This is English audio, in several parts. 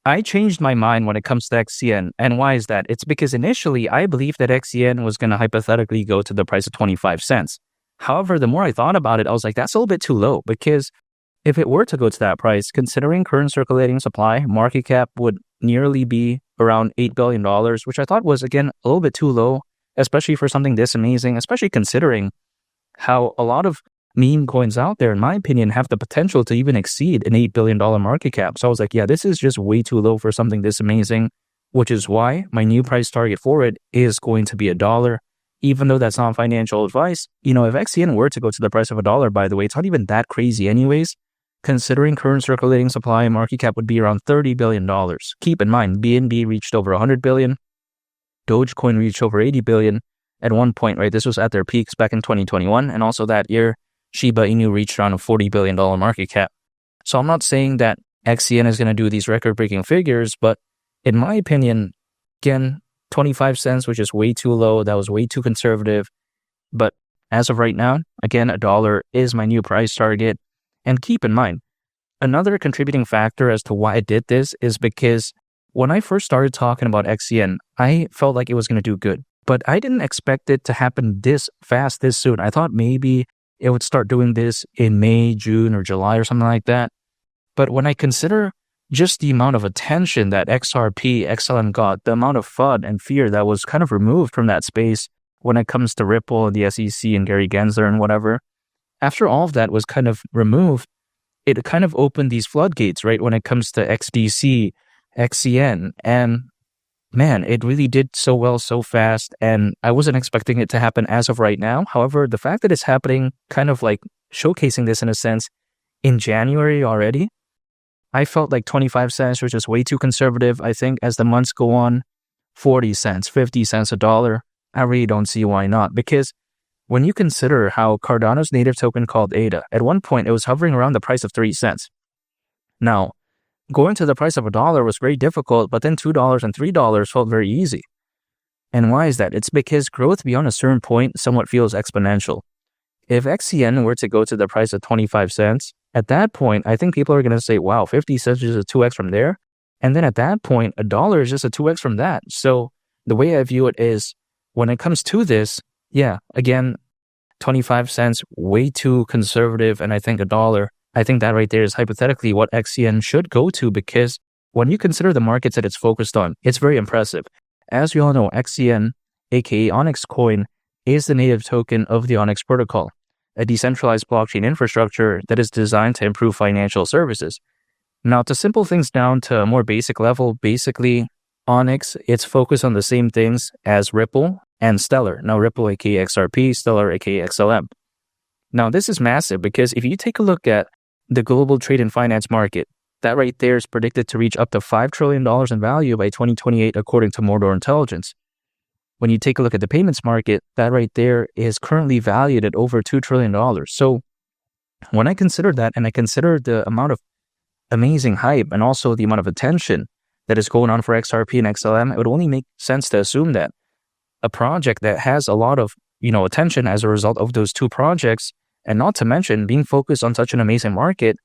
I changed my mind when it comes to XCN. And why is that? It's because initially I believed that XCN was going to hypothetically go to the price of 25 cents. However, the more I thought about it, I was like, that's a little bit too low, because if it were to go to that price, considering current circulating supply, market cap would nearly be around $8 billion, which I thought was, again, a little bit too low, especially for something this amazing, especially considering how a lot of meme coins out there, in my opinion, have the potential to even exceed an $8 billion market cap. So I was like, yeah, this is just way too low for something this amazing, which is why my new price target for it is going to be $1. Even though that's not financial advice, if XCN were to go to the price of $1, by the way, it's not even that crazy anyways. Considering current circulating supply, market cap would be around $30 billion. Keep in mind, BNB reached over $100 billion. Dogecoin reached over $80 billion at one point, right? This was at their peaks back in 2021. And also that year, Shiba Inu reached around a $40 billion market cap. So I'm not saying that XCN is going to do these record-breaking figures, but in my opinion, again, 25 cents, which is way too low. That was way too conservative. But as of right now, again, $1 is my new price target. And keep in mind, another contributing factor as to why I did this is because when I first started talking about XCN, I felt like it was going to do good. But I didn't expect it to happen this fast, this soon. I thought maybe it would start doing this in May, June, or July or something like that. But when I consider just the amount of attention that XRP, XLM got, the amount of FUD and fear that was kind of removed from that space when it comes to Ripple and the SEC and Gary Gensler and whatever, after all of that was kind of removed, it kind of opened these floodgates, right, when it comes to XDC, XCN, and man, it really did so well so fast, and I wasn't expecting it to happen as of right now. However, the fact that it's happening, kind of like showcasing this in a sense, in January already, I felt like 25 cents was just way too conservative. I think as the months go on, 40 cents, 50 cents, $1, I really don't see why not, because when you consider how Cardano's native token called ADA, at one point it was hovering around the price of 3 cents. Now, going to the price of $1 was very difficult, but then $2 and $3 felt very easy. And why is that? It's because growth beyond a certain point somewhat feels exponential. If XCN were to go to the price of 25 cents, at that point, I think people are going to say, wow, 50 cents is a 2x from there. And then at that point, $1 is just a 2x from that. So the way I view it is, when it comes to this, yeah, again, 25 cents, way too conservative, and I think $1. I think that right there is hypothetically what XCN should go to, because when you consider the markets that it's focused on, it's very impressive. As you all know, XCN, aka Onyxcoin, is the native token of the Onyx protocol, a decentralized blockchain infrastructure that is designed to improve financial services. Now, to simple things down to a more basic level, basically, Onyx, it's focused on the same things as Ripple and Stellar. Now, Ripple, aka XRP, Stellar, aka XLM. Now, this is massive because if you take a look at the global trade and finance market, that right there is predicted to reach up to $5 trillion in value by 2028, according to Mordor Intelligence. When you take a look at the payments market, that right there is currently valued at over $2 trillion. So when I consider that, and I consider the amount of amazing hype and also the amount of attention that is going on for XRP and XLM, it would only make sense to assume that a project that has a lot of, attention as a result of those two projects, and not to mention being focused on such an amazing market,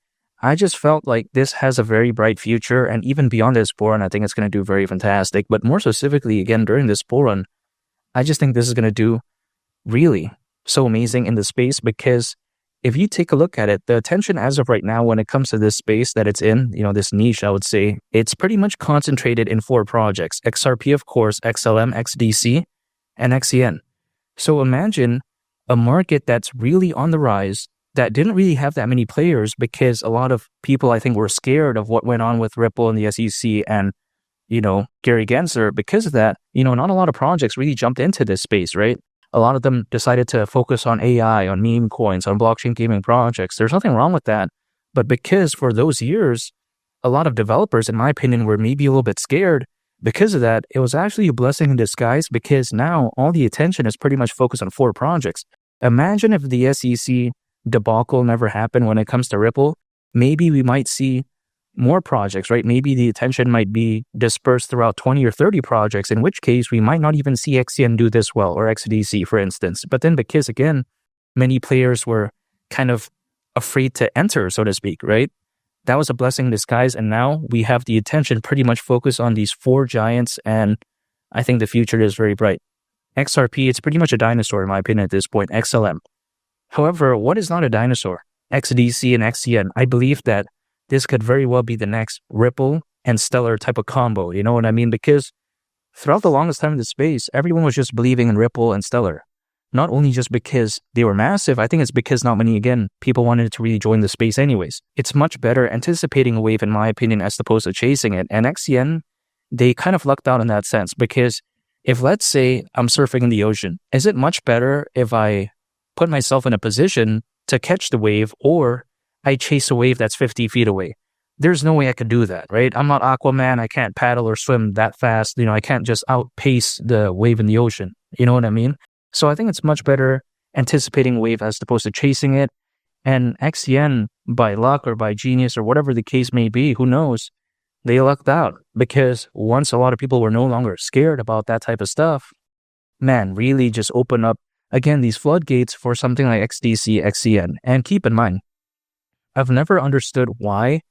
I just felt like this has a very bright future. And even beyond this bull run, I think it's going to do very fantastic. But more specifically, again, during this bull run, I just think this is going to do really so amazing in the space, because if you take a look at it, the attention as of right now when it comes to this space that it's in, this niche, I would say, it's pretty much concentrated in 4 projects. XRP, of course, XLM, XDC, and XCN. So imagine a market that's really on the rise, that didn't really have that many players, because a lot of people, I think, were scared of what went on with Ripple and the SEC and, Gary Gensler. Because of that, not a lot of projects really jumped into this space, right? A lot of them decided to focus on AI, on meme coins, on blockchain gaming projects. There's nothing wrong with that. But because for those years, a lot of developers, in my opinion, were maybe a little bit scared, because of that, it was actually a blessing in disguise, because now all the attention is pretty much focused on 4 projects. Imagine if the SEC debacle never happened when it comes to Ripple. Maybe we might see more projects, right? Maybe the attention might be dispersed throughout 20 or 30 projects, in which case we might not even see XCN do this well, or XDC, for instance. But then because, again, many players were kind of afraid to enter, so to speak, right? that was a blessing in disguise. And now we have the attention pretty much focused on these 4 giants. And I think the future is very bright. XRP, it's pretty much a dinosaur in my opinion at this point, XLM. However, what is not a dinosaur? XDC and XCN. I believe that this could very well be the next Ripple and Stellar type of combo. You know what I mean? Because throughout the longest time in the space, everyone was just believing in Ripple and Stellar. Not only just because they were massive, I think it's because not many, again, people wanted to really join the space anyways. It's much better anticipating a wave, in my opinion, as opposed to chasing it. And XCN, they kind of lucked out in that sense, because if, let's say, I'm surfing in the ocean, is it much better if I put myself in a position to catch the wave, or I chase a wave that's 50 feet away? There's no way I could do that, right? I'm not Aquaman. I can't paddle or swim that fast. You know, I can't just outpace the wave in the ocean. You know what I mean? So I think it's much better anticipating a wave as opposed to chasing it. And XCN, by luck or by genius or whatever the case may be, who knows, they lucked out. Because once a lot of people were no longer scared about that type of stuff, man, really just open up, again, these floodgates for something like XDC, XCN. And keep in mind, I've never understood why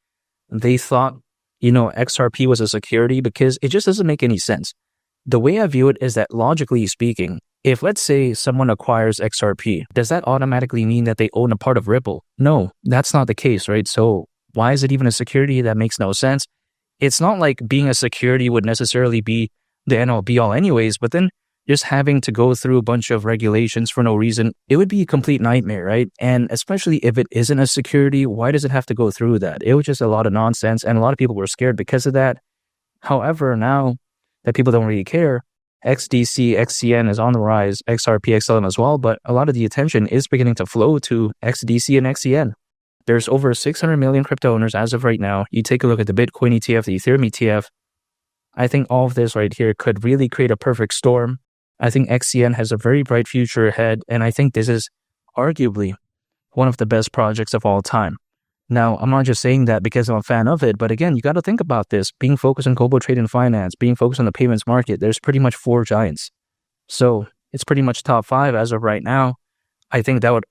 they thought, XRP was a security, because it just doesn't make any sense. The way I view it is that, logically speaking, if, let's say, someone acquires XRP, does that automatically mean that they own a part of Ripple? No, that's not the case, right? So why is it even a security? That makes no sense. It's not like being a security would necessarily be the end all be all anyways, but then just having to go through a bunch of regulations for no reason, it would be a complete nightmare, right? And especially if it isn't a security, why does it have to go through that? It was just a lot of nonsense, and a lot of people were scared because of that. However, now that people don't really care, XDC, XCN is on the rise, XRP, XLM as well, but a lot of the attention is beginning to flow to XDC and XCN. There's over 600 million crypto owners as of right now. You take a look at the Bitcoin ETF, the Ethereum ETF. I think all of this right here could really create a perfect storm. I think XCN has a very bright future ahead, and I think this is arguably one of the best projects of all time. Now, I'm not just saying that because I'm a fan of it, but again, you got to think about this. Being focused on global trade and finance, being focused on the payments market, there's pretty much 4 giants. So it's pretty much top 5 as of right now. I think that would,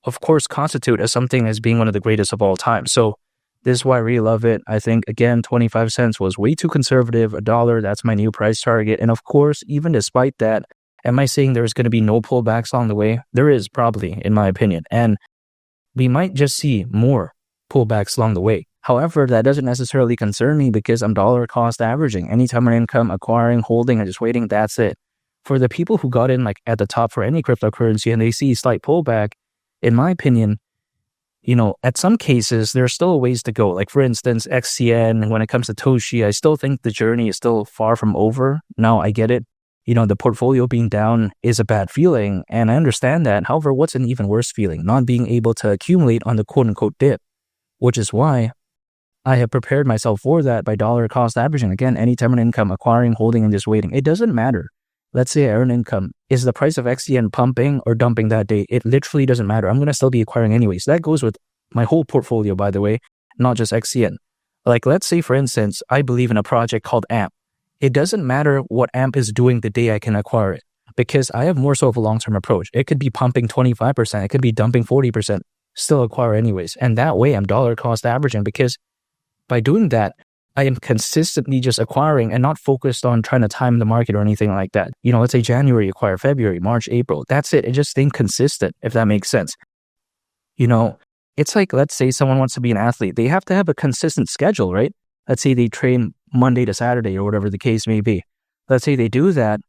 of course, constitute as something as being one of the greatest of all time. So this is why I really love it. I think, again, 25 cents was way too conservative. $1, that's my new price target. And of course, even despite that, am I saying there's going to be no pullbacks along the way? There is, probably, in my opinion. And we might just see more pullbacks along the way. However, that doesn't necessarily concern me because I'm dollar cost averaging. Anytime an income, acquiring, holding, and just waiting, that's it. For the people who got in like at the top for any cryptocurrency and they see slight pullback, in my opinion, at some cases, there's still a ways to go. Like, for instance, XCN, when it comes to Toshi, I still think the journey is still far from over. Now, I get it. The portfolio being down is a bad feeling, and I understand that. However, what's an even worse feeling? Not being able to accumulate on the quote-unquote dip, which is why I have prepared myself for that by dollar cost averaging. Again, anytime an income, acquiring, holding, and just waiting. It doesn't matter. Let's say I earn income. Is the price of XCN pumping or dumping that day? It literally doesn't matter. I'm going to still be acquiring anyways. That goes with my whole portfolio, by the way, not just XCN. Like, let's say, for instance, I believe in a project called AMP. It doesn't matter what AMP is doing the day I can acquire it, because I have more so of a long-term approach. It could be pumping 25%. It could be dumping 40%. Still acquire anyways. And that way I'm dollar cost averaging, because by doing that, I am consistently just acquiring and not focused on trying to time the market or anything like that. Let's say January, acquire February, March, April. That's it. It just staying consistent, if that makes sense. It's like, let's say someone wants to be an athlete. They have to have a consistent schedule, right? Let's say they train Monday to Saturday or whatever the case may be. Let's say they do that.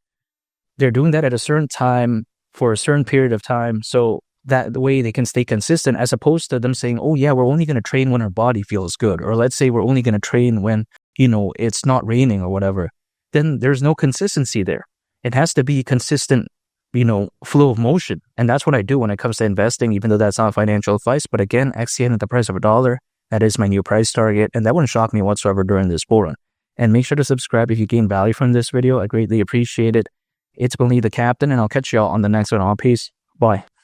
They're doing that at a certain time for a certain period of time. So that the way they can stay consistent, as opposed to them saying, oh yeah, we're only going to train when our body feels good. Or let's say we're only going to train when, it's not raining or whatever. Then there's no consistency there. It has to be consistent, flow of motion. And that's what I do when it comes to investing, even though that's not financial advice. But again, XCN at the price of $1, that is my new price target. And that wouldn't shock me whatsoever during this bull run. And make sure to subscribe if you gain value from this video. I greatly appreciate it. It's been Lee the Captain, and I'll catch y'all on the next one. Peace. Bye.